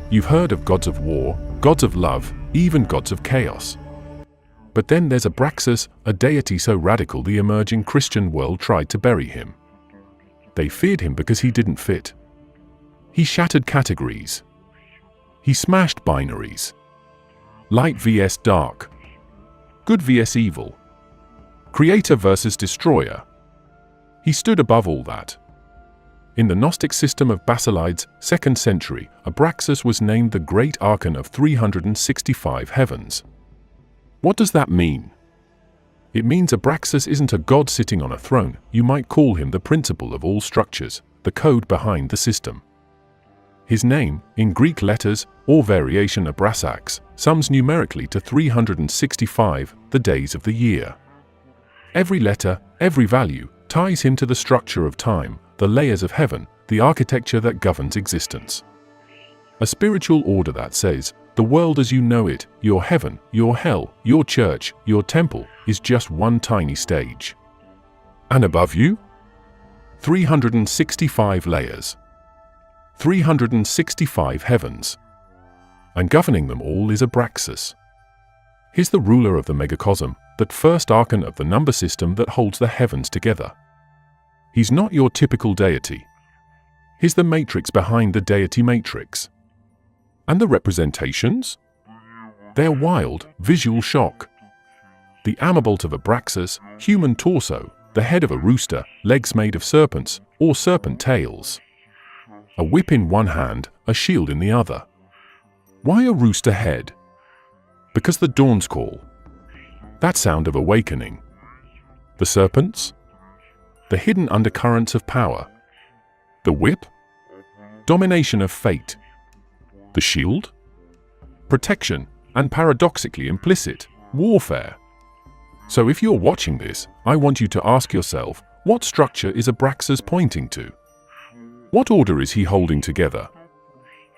You've heard of gods of war, gods of love, even gods of chaos. But then there's ABRAXAS, a deity so radical the emerging Christian world tried to bury him. They feared him because he didn't fit. He shattered categories. He smashed binaries. Light vs dark. Good vs evil. Creator versus destroyer. He stood above all that. In the Gnostic system of Basilides, 2nd century, ABRAXAS was named the Great Archon of 365 heavens. What does that mean? It means ABRAXAS isn't a god sitting on a throne. You might call him the principle of all structures, the code behind the system. His name, in Greek letters, or variation ABRAXAS, sums numerically to 365, the days of the year. Every letter, every value, ties him to the structure of time, the layers of heaven, the architecture that governs existence. A spiritual order that says, the world as you know it, your heaven, your hell, your church, your temple, is just one tiny stage. And above you? 365 layers. 365 heavens. And governing them all is ABRAXAS. He's the ruler of the megacosm, that first archon of the number system that holds the heavens together. He's not your typical deity. He's the matrix behind the deity matrix. And the representations? They're wild, visual shock. The ambolt of ABRAXAS, human torso, the head of a rooster, legs made of serpents, or serpent tails. A whip in one hand, a shield in the other. Why a rooster head? Because the dawn's call. That sound of awakening. The serpents? The hidden undercurrents of power. The whip? Domination of fate. The shield? Protection, and paradoxically implicit, warfare. So if you're watching this, I want you to ask yourself, what structure is ABRAXAS pointing to? What order is he holding together?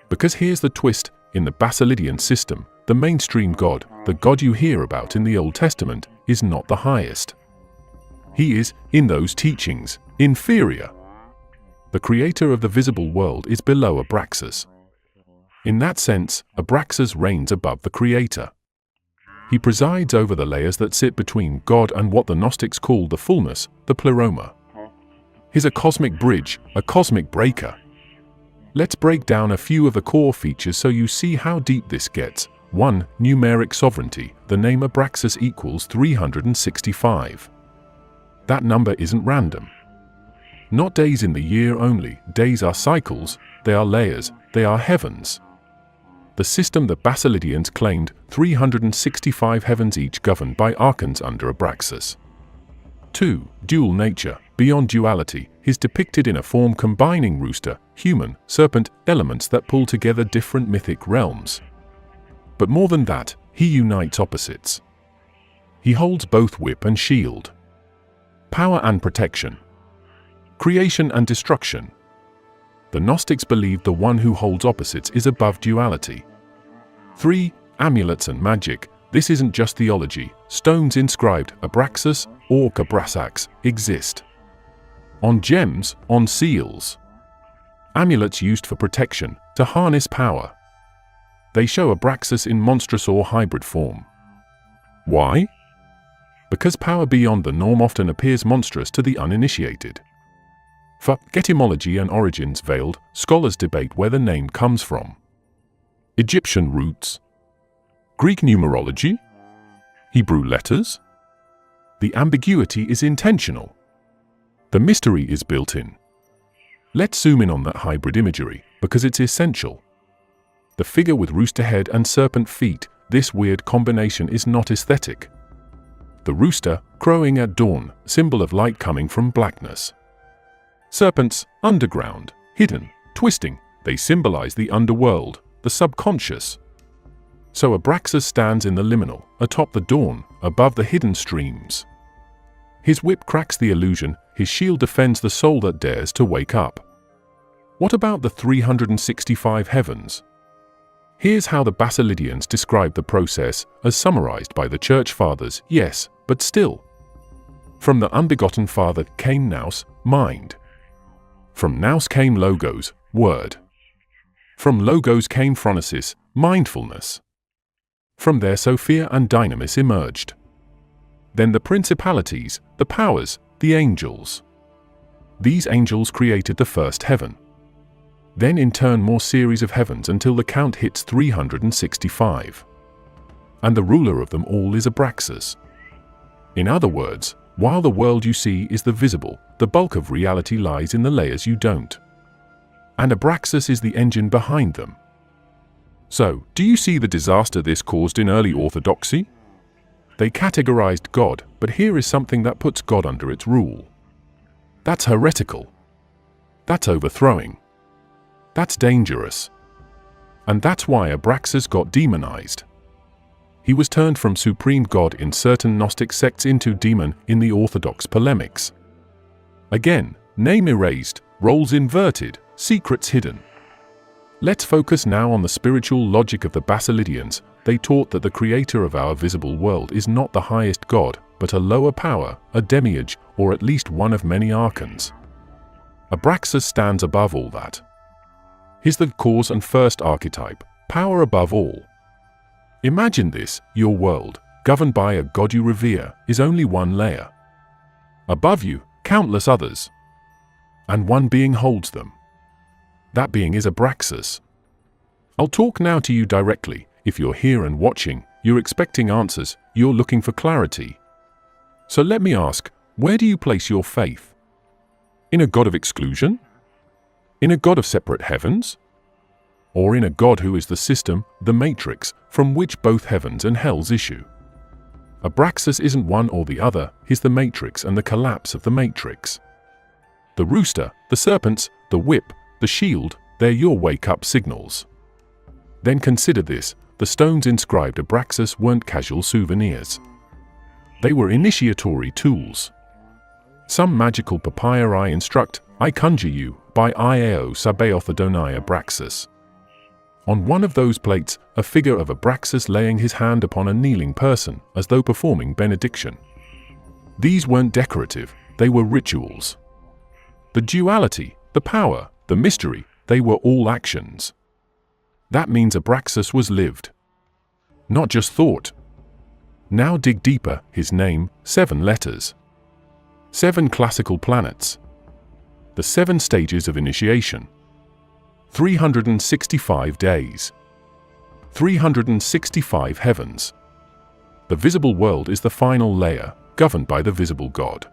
Because here's the twist, in the Basilidian system, the mainstream god, the god you hear about in the Old Testament, is not the highest. He is, in those teachings, inferior. The creator of the visible world is below ABRAXAS. In that sense, ABRAXAS reigns above the creator. He presides over the layers that sit between God and what the Gnostics call the fullness, the pleroma. He's a cosmic bridge, a cosmic breaker. Let's break down a few of the core features so you see how deep this gets. 1. Numeric sovereignty. The name ABRAXAS equals 365. That number isn't random. Not days in the year only. Days are cycles, they are layers, they are heavens. The system the Basilidians claimed, 365 heavens each governed by archons under ABRAXAS. 2. Dual nature. Beyond duality, is depicted in a form combining rooster, human, serpent, elements that pull together different mythic realms. But more than that, he unites opposites. He holds both whip and shield. Power and protection. Creation and destruction. The Gnostics believed the one who holds opposites is above duality. 3. Amulets and magic. This isn't just theology. Stones inscribed ABRAXAS or ABRAXAS exist. On gems, on seals. Amulets used for protection, to harness power. They show ABRAXAS in monstrous or hybrid form. Why? Because power beyond the norm often appears monstrous to the uninitiated. For etymology and origins veiled, scholars debate where the name comes from. Egyptian roots? Greek numerology? Hebrew letters? The ambiguity is intentional. The mystery is built in. Let's zoom in on that hybrid imagery, because it's essential. The figure with rooster head and serpent feet, this weird combination is not aesthetic. The rooster, crowing at dawn, symbol of light coming from blackness. Serpents, underground, hidden, twisting, they symbolize the underworld, the subconscious. So ABRAXAS stands in the liminal, atop the dawn, above the hidden streams. His whip cracks the illusion, his shield defends the soul that dares to wake up. What about the 365 heavens? Here's how the Basilidians describe the process, as summarized by the Church Fathers, yes, but still. From the unbegotten Father came Nous, mind. From Nous came Logos, word. From logos came phronesis, mindfulness. From there Sophia and dynamis emerged. Then the principalities, the powers, the angels. These angels created the first heaven. Then in turn more series of heavens until the count hits 365. And the ruler of them all is ABRAXAS. In other words, while the world you see is the visible, the bulk of reality lies in the layers you don't. And ABRAXAS is the engine behind them. So, do you see the disaster this caused in early orthodoxy? They categorized God, but here is something that puts God under its rule. That's heretical. That's overthrowing. That's dangerous. And that's why ABRAXAS got demonized. He was turned from supreme God in certain Gnostic sects into demon in the Orthodox polemics. Again, name erased, roles inverted, secrets hidden. Let's focus now on the spiritual logic of the Basilidians. They taught that the creator of our visible world is not the highest God, but a lower power, a demiurge, or at least one of many archons. ABRAXAS stands above all that. He's the cause and first archetype, power above all. Imagine this, your world, governed by a God you revere, is only one layer. Above you, countless others. And one being holds them. That being is ABRAXAS. I'll talk now to you directly. If you're here and watching, you're expecting answers, you're looking for clarity. So let me ask, where do you place your faith? In a God of exclusion? In a God of separate heavens? Or in a God who is the system, the matrix, from which both heavens and hells issue? ABRAXAS isn't one or the other, he's the matrix and the collapse of the matrix. The rooster, the serpents, the whip, the shield, they're your wake-up signals. Then consider this, the stones inscribed ABRAXAS weren't casual souvenirs. They were initiatory tools. Some magical papyri instruct, I conjure you, by Iao Sabaoth Adonai ABRAXAS. On one of those plates, a figure of ABRAXAS laying his hand upon a kneeling person, as though performing benediction. These weren't decorative, they were rituals. The duality, the power, the mystery, they were all actions. That means ABRAXAS was lived. Not just thought. Now dig deeper, his name, 7 letters. 7 classical planets. The 7 stages of initiation. 365 days. 365 heavens. The visible world is the final layer, governed by the visible God.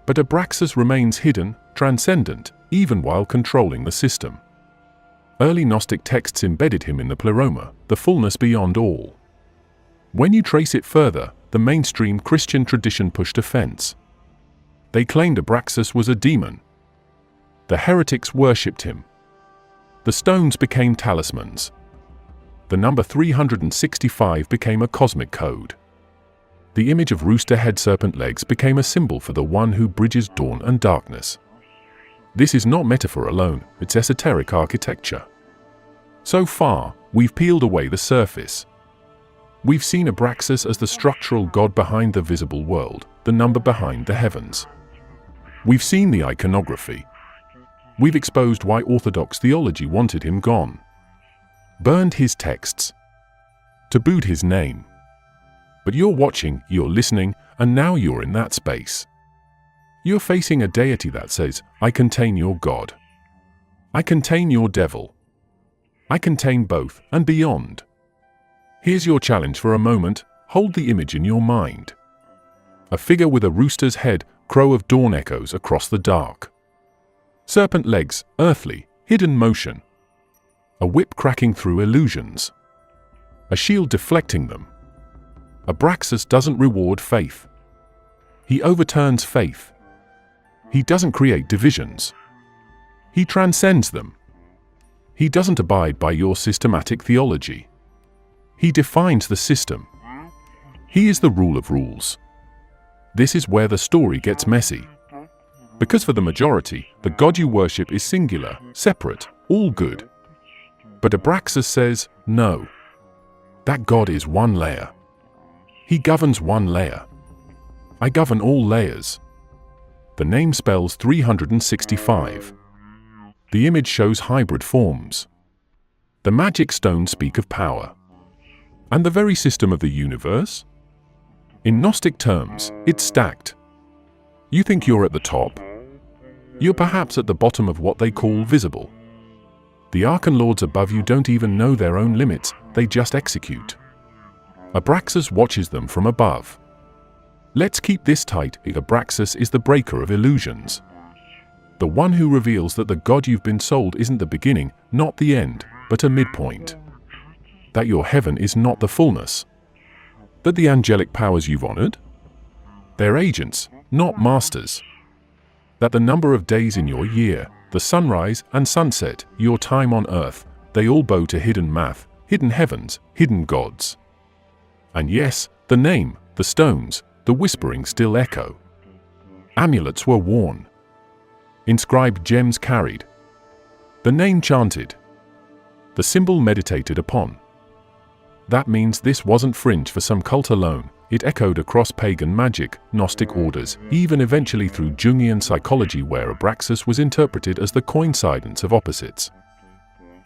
But ABRAXAS remains hidden, transcendent, even while controlling the system. Early Gnostic texts embedded him in the pleroma, the fullness beyond all. When you trace it further, the mainstream Christian tradition pushed a fence. They claimed ABRAXAS was a demon. The heretics worshipped him. The stones became talismans. The number 365 became a cosmic code. The image of rooster head serpent legs became a symbol for the one who bridges dawn and darkness. This is not metaphor alone, it's esoteric architecture. So far, we've peeled away the surface. We've seen ABRAXAS as the structural God behind the visible world, the number behind the heavens. We've seen the iconography. We've exposed why Orthodox theology wanted him gone. Burned his texts. Tabooed his name. But you're watching, you're listening, and now you're in that space. You're facing a deity that says, I contain your God. I contain your devil. I contain both, and beyond. Here's your challenge for a moment, hold the image in your mind. A figure with a rooster's head, crow of dawn echoes across the dark. Serpent legs, earthly, hidden motion. A whip cracking through illusions. A shield deflecting them. ABRAXAS doesn't reward faith. He overturns faith. He doesn't create divisions. He transcends them. He doesn't abide by your systematic theology. He defines the system. He is the rule of rules. This is where the story gets messy. Because for the majority, the God you worship is singular, separate, all good. But ABRAXAS says, no. That God is one layer. He governs one layer. I govern all layers. The name spells 365. The image shows hybrid forms. The magic stones speak of power. And the very system of the universe? In Gnostic terms, it's stacked. You think you're at the top? You're perhaps at the bottom of what they call visible. The Archon Lords above you don't even know their own limits, they just execute. ABRAXAS watches them from above. Let's keep this tight. ABRAXAS is the breaker of illusions. The one who reveals that the God you've been sold isn't the beginning, not the end, but a midpoint. That your heaven is not the fullness. That the angelic powers you've honored? They're agents, not masters. That the number of days in your year, the sunrise and sunset, your time on earth, they all bow to hidden math, hidden heavens, hidden gods. And yes, the name, the stones, the whispering still echo. Amulets were worn. Inscribed gems carried. The name chanted. The symbol meditated upon. That means this wasn't fringe for some cult alone. It echoed across pagan magic, Gnostic orders, even eventually through Jungian psychology, where ABRAXAS was interpreted as the coincidence of opposites.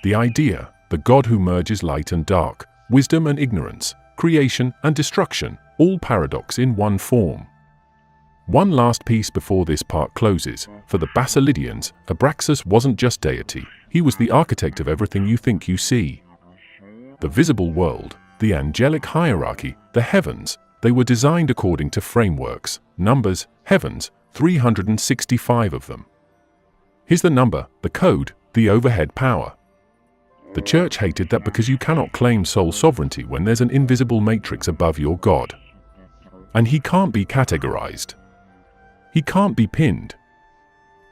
The idea, the God who merges light and dark, wisdom and ignorance, creation and destruction, all paradox in one form. One last piece before this part closes. For the Basilidians, ABRAXAS wasn't just deity, he was the architect of everything you think you see. The visible world, the angelic hierarchy, the heavens, they were designed according to frameworks, numbers, heavens, 365 of them. Here's the number, the code, the overhead power. The church hated that because you cannot claim sole sovereignty when there's an invisible matrix above your God. And he can't be categorized. He can't be pinned.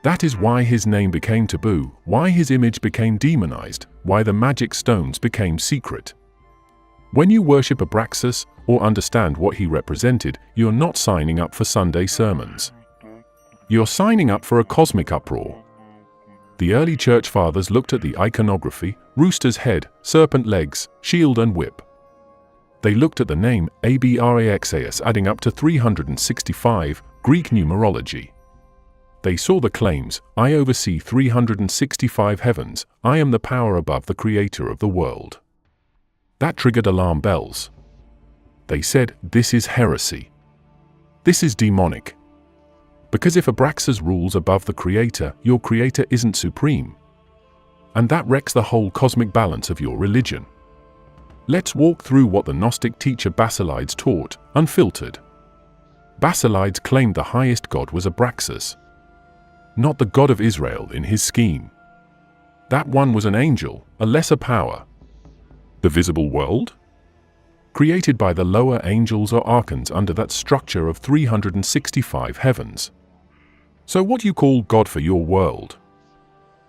That is why his name became taboo, why his image became demonized, why the magic stones became secret. When you worship ABRAXAS or understand what he represented, you're not signing up for Sunday sermons. You're signing up for a cosmic uproar. The early church fathers looked at the iconography, rooster's head, serpent legs, shield and whip. They looked at the name ABRAXAS adding up to 365, Greek numerology. They saw the claims, I oversee 365 heavens, I am the power above the creator of the world. That triggered alarm bells. They said, this is heresy. This is demonic. Because if ABRAXAS rules above the creator, your creator isn't supreme. And that wrecks the whole cosmic balance of your religion. Let's walk through what the Gnostic teacher Basilides taught, unfiltered. Basilides claimed the highest God was ABRAXAS. Not the God of Israel in his scheme. That one was an angel, a lesser power. The visible world? Created by the lower angels or archons under that structure of 365 heavens. So what you call God for your world?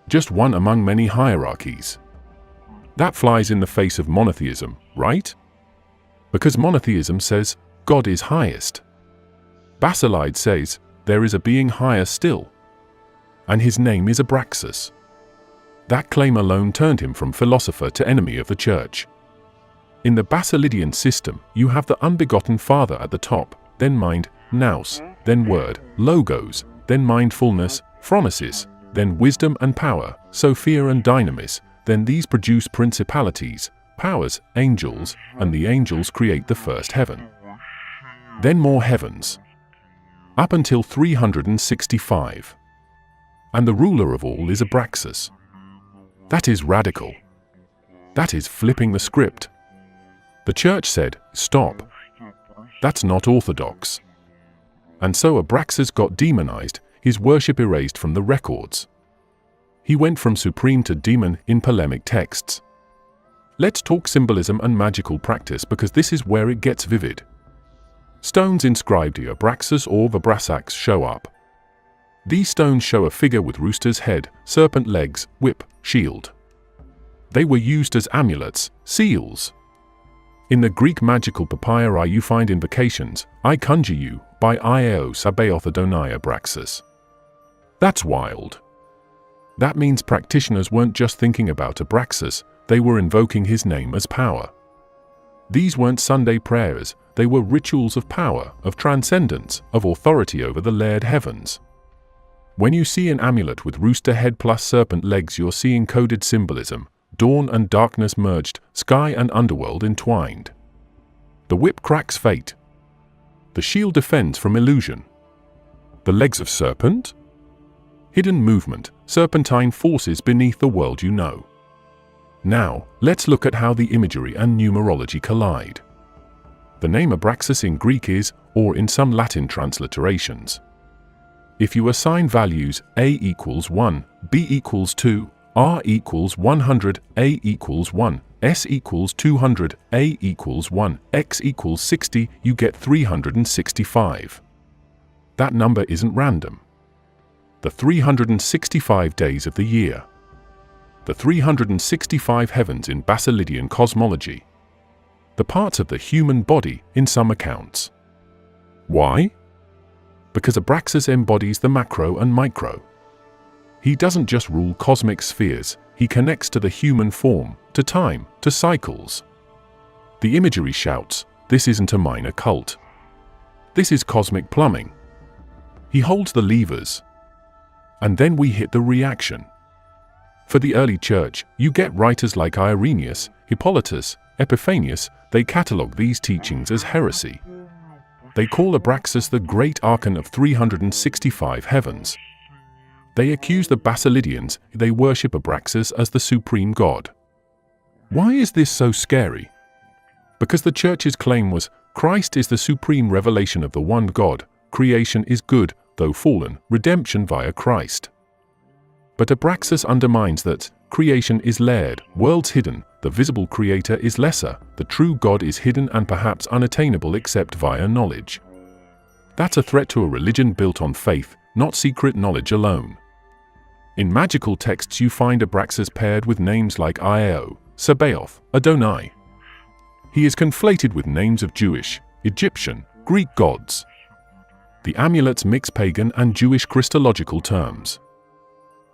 Just one among many hierarchies. That flies in the face of monotheism, right? Because monotheism says, God is highest. Basilides says, there is a being higher still. And his name is ABRAXAS. That claim alone turned him from philosopher to enemy of the church. In the Basilidian system, you have the unbegotten Father at the top, then mind, nous, then word, logos, then mindfulness, phronesis, then wisdom and power, Sophia and dynamis, then these produce principalities, powers, angels, and the angels create the first heaven. Then more heavens. Up until 365. And the ruler of all is ABRAXAS. That is radical. That is flipping the script. The church said, stop. That's not orthodox. And so ABRAXAS got demonized, his worship erased from the records. He went from supreme to demon in polemic texts. Let's talk symbolism and magical practice because this is where it gets vivid. Stones inscribed ABRAXAS or ABRAXAS show up. These stones show a figure with rooster's head, serpent legs, whip, shield. They were used as amulets, seals. In the Greek magical papyri you find invocations, I conjure you, by Iao Sabaoth Adonai ABRAXAS. That's wild. That means practitioners weren't just thinking about ABRAXAS, they were invoking his name as power. These weren't Sunday prayers, they were rituals of power, of transcendence, of authority over the layered heavens. When you see an amulet with rooster head plus serpent legs, you're seeing coded symbolism, dawn and darkness merged, sky and underworld entwined. The whip cracks fate. The shield defends from illusion. The legs of serpent? Hidden movement, serpentine forces beneath the world you know. Now, let's look at how the imagery and numerology collide. The name ABRAXAS in Greek is, or in some Latin transliterations. If you assign values A equals 1, B equals 2, R equals 100, A equals 1, S equals 200, A equals 1, X equals 60, you get 365. That number isn't random. The 365 days of the year. The 365 heavens in Basilidian cosmology. The parts of the human body in some accounts. Why? Because ABRAXAS embodies the macro and micro. He doesn't just rule cosmic spheres, he connects to the human form, to time, to cycles. The imagery shouts, this isn't a minor cult. This is cosmic plumbing. He holds the levers. And then we hit the reaction. For the early church, you get writers like Irenaeus, Hippolytus, Epiphanius, they catalogue these teachings as heresy. They call ABRAXAS the great archon of 365 heavens. They accuse the Basilidians, they worship ABRAXAS as the supreme god. Why is this so scary? Because the church's claim was, Christ is the supreme revelation of the one God, creation is good, though fallen, redemption via Christ. But ABRAXAS undermines that, creation is layered, worlds hidden, the visible creator is lesser, the true God is hidden and perhaps unattainable except via knowledge. That's a threat to a religion built on faith, not secret knowledge alone. In magical texts you find ABRAXAS paired with names like Io, Sabaoth, Adonai. He is conflated with names of Jewish, Egyptian, Greek gods. The amulets mix pagan and Jewish Christological terms.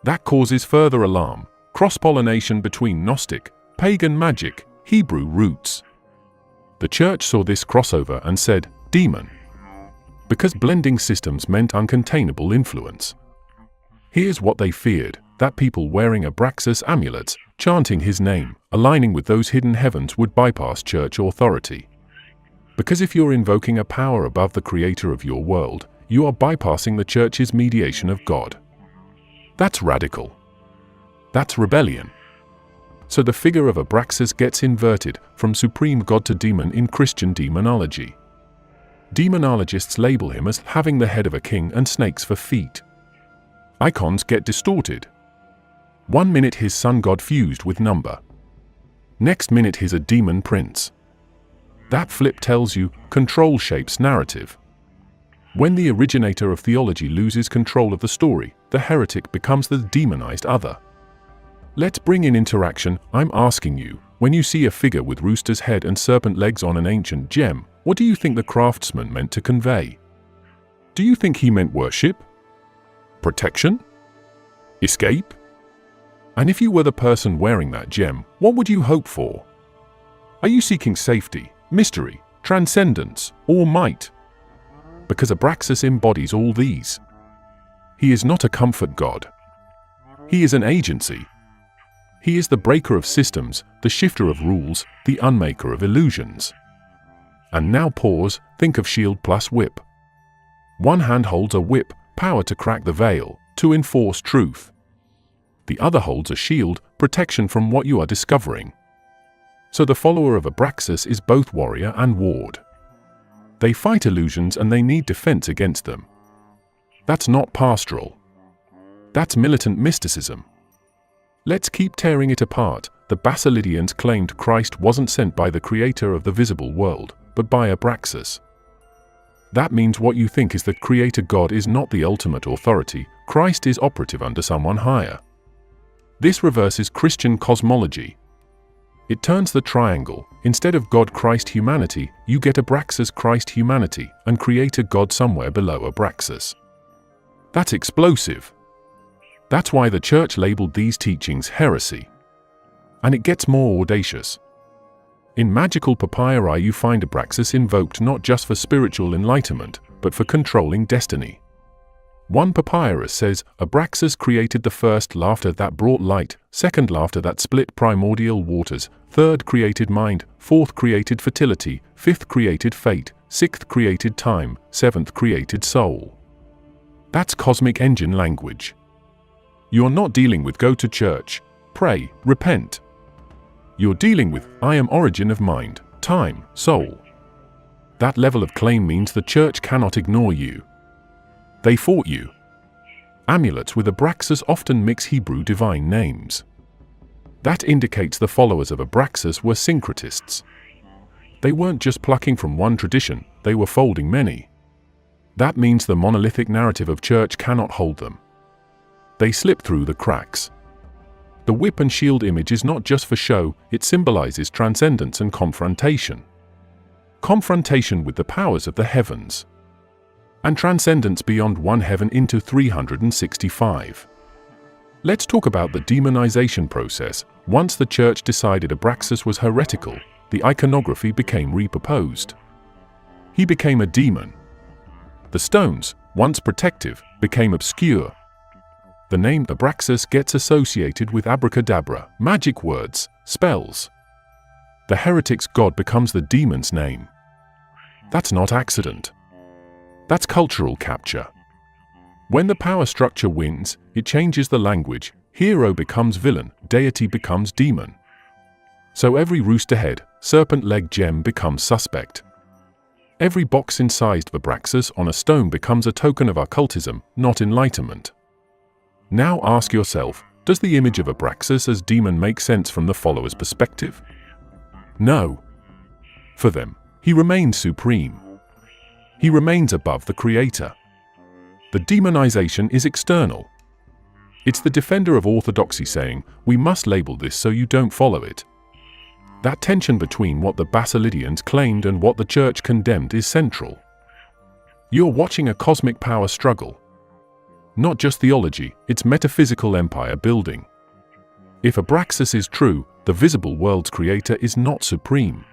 That causes further alarm, cross-pollination between Gnostic, pagan magic, Hebrew roots. The church saw this crossover and said, demon. Because blending systems meant uncontainable influence. Here's what they feared, that people wearing ABRAXAS amulets, chanting his name, aligning with those hidden heavens would bypass church authority. Because if you're invoking a power above the creator of your world, you are bypassing the church's mediation of God. That's radical. That's rebellion. So the figure of ABRAXAS gets inverted from supreme god to demon in Christian demonology. Demonologists label him as having the head of a king and snakes for feet. Icons get distorted. 1 minute his sun god fused with number. Next minute he's a demon prince. That flip tells you, control shapes narrative. When the originator of theology loses control of the story, the heretic becomes the demonized other. Let's bring in interaction. I'm asking you, when you see a figure with rooster's head and serpent legs on an ancient gem, what do you think the craftsman meant to convey? Do you think he meant worship? Protection? Escape? And if you were the person wearing that gem, what would you hope for? Are you seeking safety, mystery, transcendence, or might? Because ABRAXAS embodies all these. He is not a comfort god. He is an agency. He is the breaker of systems, the shifter of rules, the unmaker of illusions. And now pause, think of shield plus whip. One hand holds a whip, power to crack the veil, to enforce truth. The other holds a shield, protection from what you are discovering. So the follower of ABRAXAS is both warrior and ward. They fight illusions and they need defense against them. That's not pastoral. That's militant mysticism. Let's keep tearing it apart. The Basilidians claimed Christ wasn't sent by the creator of the visible world, but by ABRAXAS. That means what you think is the creator God is not the ultimate authority, Christ is operative under someone higher. This reverses Christian cosmology. It turns the triangle. Instead of God, Christ, humanity, you get ABRAXAS, Christ, humanity, and creator God somewhere below ABRAXAS. That's explosive. That's why the church labeled these teachings heresy. And it gets more audacious. In magical papyri you find ABRAXAS invoked not just for spiritual enlightenment, but for controlling destiny. One papyrus says, Abraxas created the first laughter that brought light, second laughter that split primordial waters, third created mind, fourth created fertility, fifth created fate, sixth created time, seventh created soul. That's cosmic engine language. You're not dealing with go to church, pray, repent. You're dealing with I am origin of mind, time, soul. That level of claim means the church cannot ignore you. They fought you. Amulets with Abraxas often mix Hebrew divine names. That indicates the followers of Abraxas were syncretists. They weren't just plucking from one tradition, they were folding many. That means the monolithic narrative of church cannot hold them. They slip through the cracks. The whip and shield image is not just for show, it symbolizes transcendence and confrontation. Confrontation with the powers of the heavens. And transcendence beyond one heaven into 365. Let's talk about the demonization process. Once the church decided Abraxas was heretical, the iconography became repurposed. He became a demon. The stones, once protective, became obscure. The name Abraxas gets associated with abracadabra, magic words, spells. The heretic's god becomes the demon's name. That's not accident. That's cultural capture. When the power structure wins, it changes the language. Hero becomes villain, deity becomes demon. So every rooster head, serpent leg gem becomes suspect. Every box incised Abraxas on a stone becomes a token of occultism, not enlightenment. Now ask yourself, does the image of Abraxas as demon make sense from the follower's perspective? No. For them, he remains supreme. He remains above the creator. The demonization is external. It's the defender of orthodoxy saying, we must label this so you don't follow it. That tension between what the Basilidians claimed and what the church condemned is central. You're watching a cosmic power struggle. Not just theology, it's metaphysical empire building. If Abraxas is true, the visible world's creator is not supreme.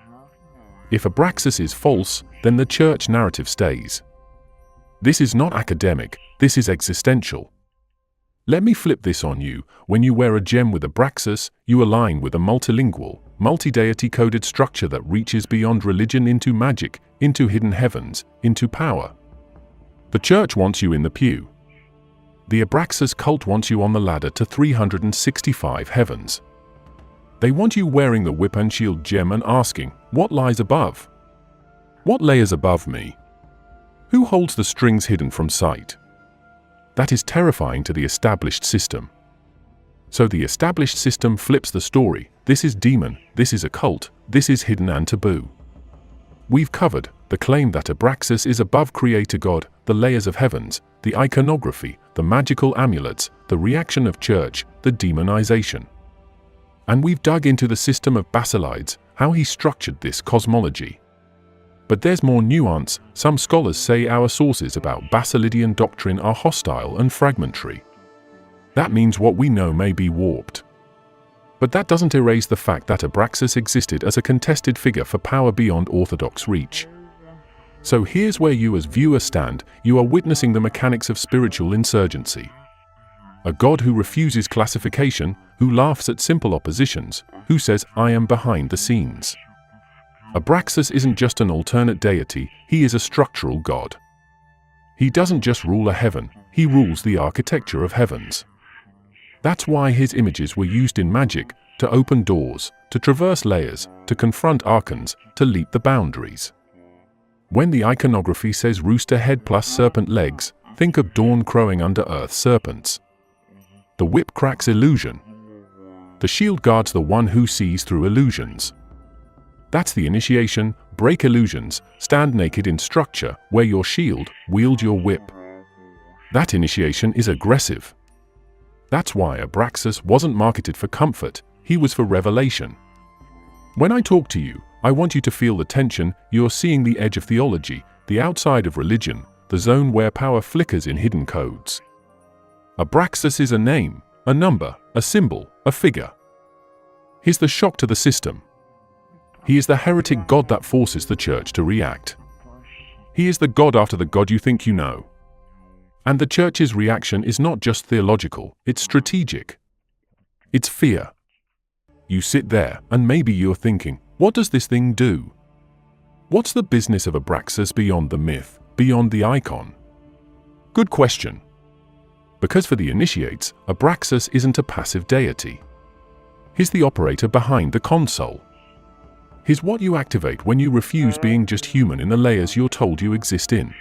If Abraxas is false, then the church narrative stays. This is not academic, this is existential. Let me flip this on you. When you wear a gem with Abraxas, you align with a multilingual, multi-deity coded structure that reaches beyond religion into magic, into hidden heavens, into power. The church wants you in the pew. The Abraxas cult wants you on the ladder to 365 heavens. They want you wearing the whip and shield gem and asking, what lies above? What layers above me? Who holds the strings hidden from sight? That is terrifying to the established system. So the established system flips the story. This is demon, this is occult, this is hidden and taboo. We've covered the claim that Abraxas is above Creator God, the layers of heavens, the iconography, the magical amulets, the reaction of church, the demonization. And we've dug into the system of Basilides, how he structured this cosmology. But there's more nuance. Some scholars say our sources about Basilidian doctrine are hostile and fragmentary. That means what we know may be warped. But that doesn't erase the fact that Abraxas existed as a contested figure for power beyond orthodox reach. So here's where you as viewers stand. You are witnessing the mechanics of spiritual insurgency. A God who refuses classification, who laughs at simple oppositions, who says, I am behind the scenes. Abraxas isn't just an alternate deity, he is a structural God. He doesn't just rule a heaven, he rules the architecture of heavens. That's why his images were used in magic, to open doors, to traverse layers, to confront archons, to leap the boundaries. When the iconography says rooster head plus serpent legs, think of dawn crowing under earth's serpents. The whip cracks illusion. The shield guards the one who sees through illusions. That's the initiation. Break illusions, stand naked in structure, wear your shield, wield your whip. That initiation is aggressive. That's why Abraxas wasn't marketed for comfort, he was for revelation. When I talk to you, I want you to feel the tension. You're seeing the edge of theology, the outside of religion, the zone where power flickers in hidden codes. Abraxas is a name, a number, a symbol, a figure. He's the shock to the system. He is the heretic God that forces the church to react. He is the God after the God you think you know. And the Church's reaction is not just theological, it's strategic. It's fear. You sit there, and maybe you're thinking, what does this thing do? What's the business of ABRAXAS beyond the myth, beyond the icon? Good question. Because for the initiates, ABRAXAS isn't a passive deity. He's the operator behind the console. He's what you activate when you refuse being just human in the layers you're told you exist in.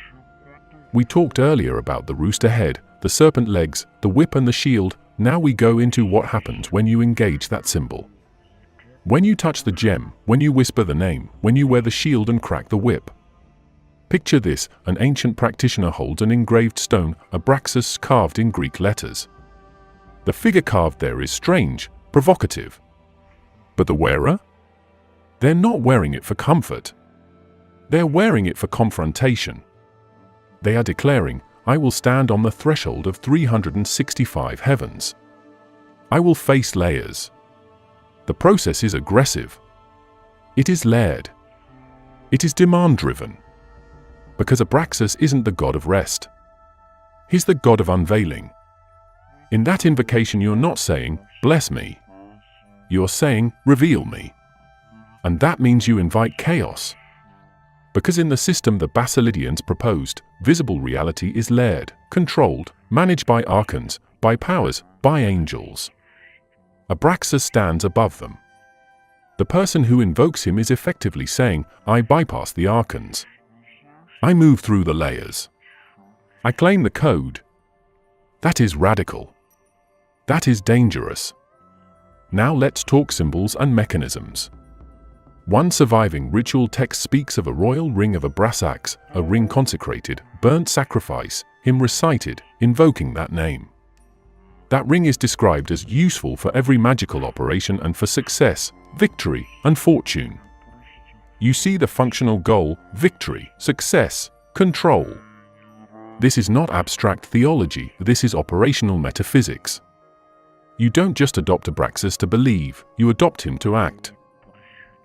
We talked earlier about the rooster head, the serpent legs, the whip and the shield. Now we go into what happens when you engage that symbol. When you touch the gem, when you whisper the name, when you wear the shield and crack the whip. Picture this: an ancient practitioner holds an engraved stone, ABRAXAS, carved in Greek letters. The figure carved there is strange, provocative. But the wearer? They're not wearing it for comfort. They're wearing it for confrontation. They are declaring, I will stand on the threshold of 365 heavens. I will face layers. The process is aggressive. It is layered. It is demand-driven. Because ABRAXAS isn't the god of rest. He's the god of unveiling. In that invocation you're not saying, bless me. You're saying, reveal me. And that means you invite chaos. Because in the system the Basilidians proposed, visible reality is layered, controlled, managed by archons, by powers, by angels. ABRAXAS stands above them. The person who invokes him is effectively saying, I bypass the archons. I move through the layers. I claim the code. That is radical. That is dangerous. Now let's talk symbols and mechanisms. One surviving ritual text speaks of a royal ring of ABRAXAS, a ring consecrated, burnt sacrifice, him recited, invoking that name. That ring is described as useful for every magical operation and for success, victory, and fortune. You see the functional goal: victory, success, control. This is not abstract theology, this is operational metaphysics. You don't just adopt ABRAXAS to believe, you adopt him to act.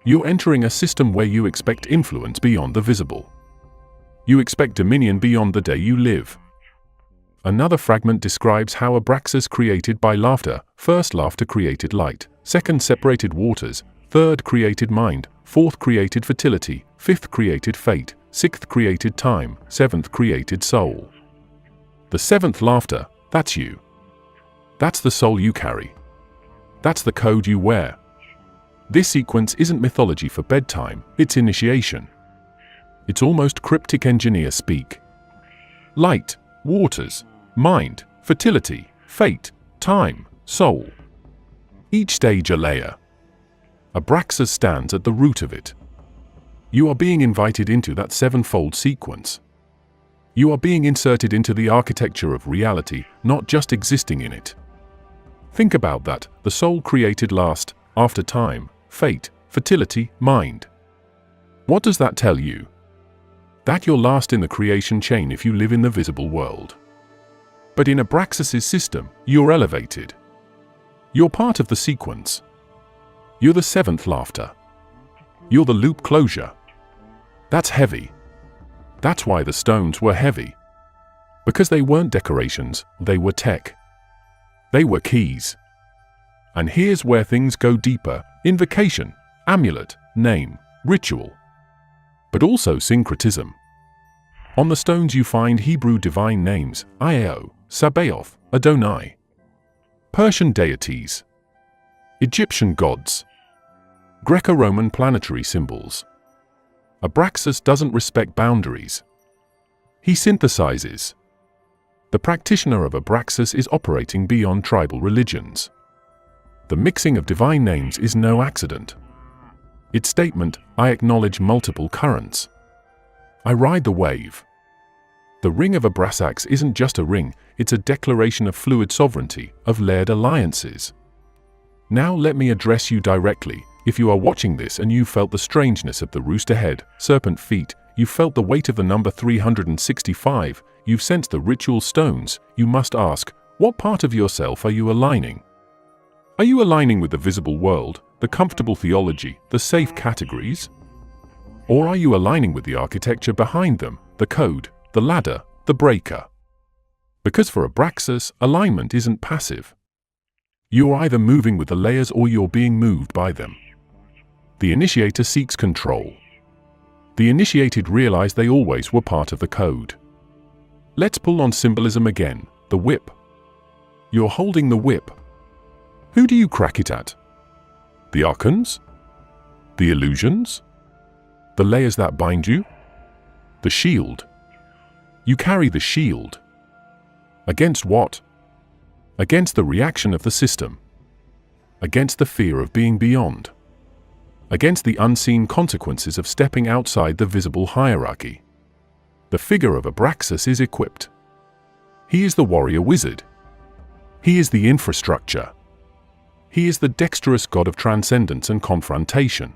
You're entering a system where you expect influence beyond the visible. You expect dominion beyond the day you live. Another fragment describes how ABRAXAS created by laughter: first laughter created light, second separated waters, third created mind, fourth created fertility, fifth created fate, sixth created time, seventh created soul. The seventh laughter, that's you. That's the soul you carry. That's the code you wear. This sequence isn't mythology for bedtime, it's initiation. It's almost cryptic engineer speak. Light, waters, mind, fertility, fate, time, soul. Each stage a layer. ABRAXAS stands at the root of it. You are being invited into that sevenfold sequence. You are being inserted into the architecture of reality, not just existing in it. Think about that: the soul created last, after time, fate, fertility, mind. What does that tell you? That you're last in the creation chain if you live in the visible world. But in ABRAXAS' system, you're elevated. You're part of the sequence. You're the seventh laughter. You're the loop closure. That's heavy. That's why the stones were heavy. Because they weren't decorations, they were tech. They were keys. And here's where things go deeper: invocation, amulet, name, ritual. But also syncretism. On the stones you find Hebrew divine names: Iao, Sabaoth, Adonai. Persian deities. Egyptian gods. Greco-Roman planetary symbols. ABRAXAS doesn't respect boundaries. He synthesizes. The practitioner of ABRAXAS is operating beyond tribal religions. The mixing of divine names is no accident. Its statement: I acknowledge multiple currents. I ride the wave. The ring of ABRAXAS isn't just a ring, it's a declaration of fluid sovereignty, of layered alliances. Now let me address you directly. If you are watching this and you felt the strangeness of the rooster head, serpent feet, you felt the weight of the number 365, you've sensed the ritual stones, you must ask, what part of yourself are you aligning? Are you aligning with the visible world, the comfortable theology, the safe categories? Or are you aligning with the architecture behind them, the code, the ladder, the breaker? Because for ABRAXAS, alignment isn't passive. You're either moving with the layers or you're being moved by them. The initiator seeks control. The initiated realize they always were part of the code. Let's pull on symbolism again, the whip. You're holding the whip. Who do you crack it at? The archons? The illusions? The layers that bind you? The shield. You carry the shield. Against what? Against the reaction of the system. Against the fear of being beyond. Against the unseen consequences of stepping outside the visible hierarchy. The figure of ABRAXAS is equipped. He is the warrior wizard. He is the infrastructure. He is the dexterous god of transcendence and confrontation.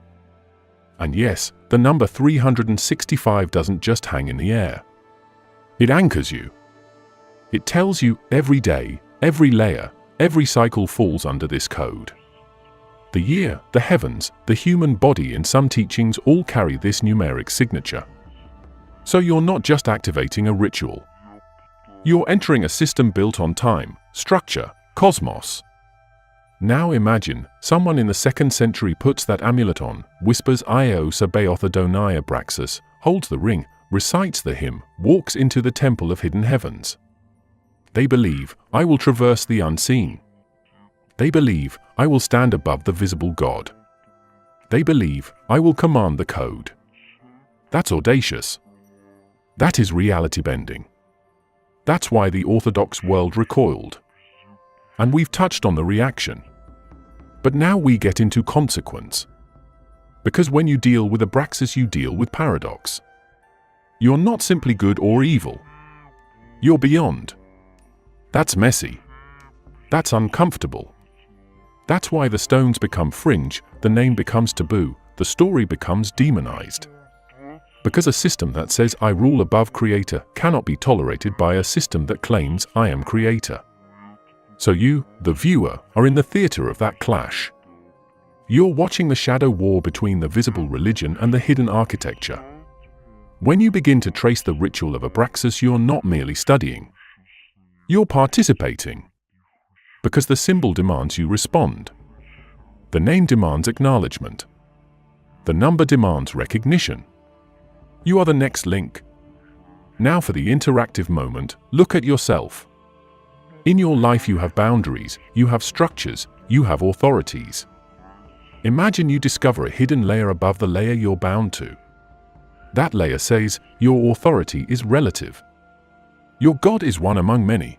And yes, the number 365 doesn't just hang in the air. It anchors you. It tells you every day, every layer, every cycle falls under this code. The year, the heavens, the human body in some teachings all carry this numeric signature. So you're not just activating a ritual. You're entering a system built on time, structure, cosmos. Now imagine, someone in the 2nd century puts that amulet on, whispers Io Sabaoth Adonai ABRAXAS, holds the ring, recites the hymn, walks into the temple of hidden heavens. They believe, I will traverse the unseen. They believe, I will stand above the visible God. They believe, I will command the code. That's audacious. That is reality bending. That's why the Orthodox world recoiled. And we've touched on the reaction. But now we get into consequence. Because when you deal with ABRAXAS, you deal with paradox. You're not simply good or evil. You're beyond. That's messy. That's uncomfortable. That's why the stones become fringe, the name becomes taboo, the story becomes demonized. Because a system that says I rule above creator cannot be tolerated by a system that claims I am creator. So you, the viewer, are in the theater of that clash. You're watching the shadow war between the visible religion and the hidden architecture. When you begin to trace the ritual of ABRAXAS, you're not merely studying. You're participating. Because the symbol demands you respond. The name demands acknowledgement. The number demands recognition. You are the next link. Now for the interactive moment, look at yourself. In your life you have boundaries, you have structures, you have authorities. Imagine you discover a hidden layer above the layer you're bound to. That layer says, your authority is relative. Your God is one among many.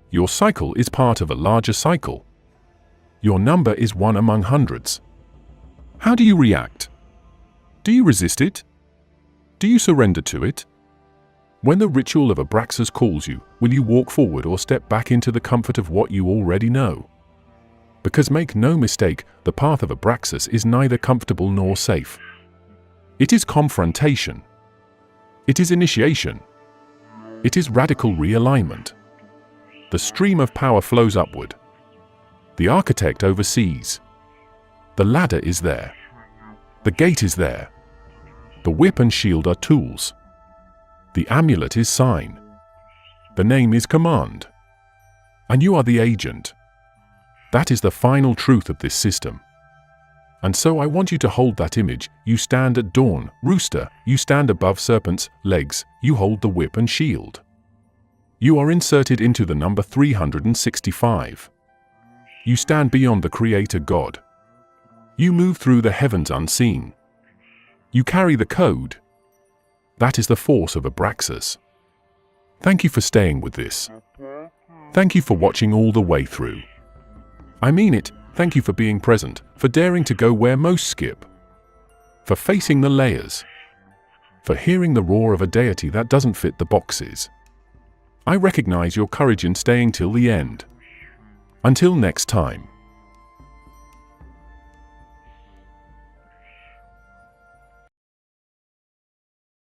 Your cycle is part of a larger cycle. Your number is one among hundreds. How do you react? Do you resist it? Do you surrender to it? When the ritual of ABRAXAS calls you, will you walk forward or step back into the comfort of what you already know? Because make no mistake, the path of ABRAXAS is neither comfortable nor safe. It is confrontation. It is initiation. It is radical realignment. The stream of power flows upward. The architect oversees. The ladder is there. The gate is there. The whip and shield are tools. The amulet is sign. The name is command. And you are the agent. That is the final truth of this system. And so I want you to hold that image. You stand at dawn, rooster, you stand above serpent's legs, you hold the whip and shield. You are inserted into the number 365. You stand beyond the Creator God. You move through the heavens unseen. You carry the code. That is the force of ABRAXAS. Thank you for staying with this. Thank you for watching all the way through. I mean it, thank you for being present, for daring to go where most skip. For facing the layers. For hearing the roar of a deity that doesn't fit the boxes. I recognize your courage in staying till the end. Until next time.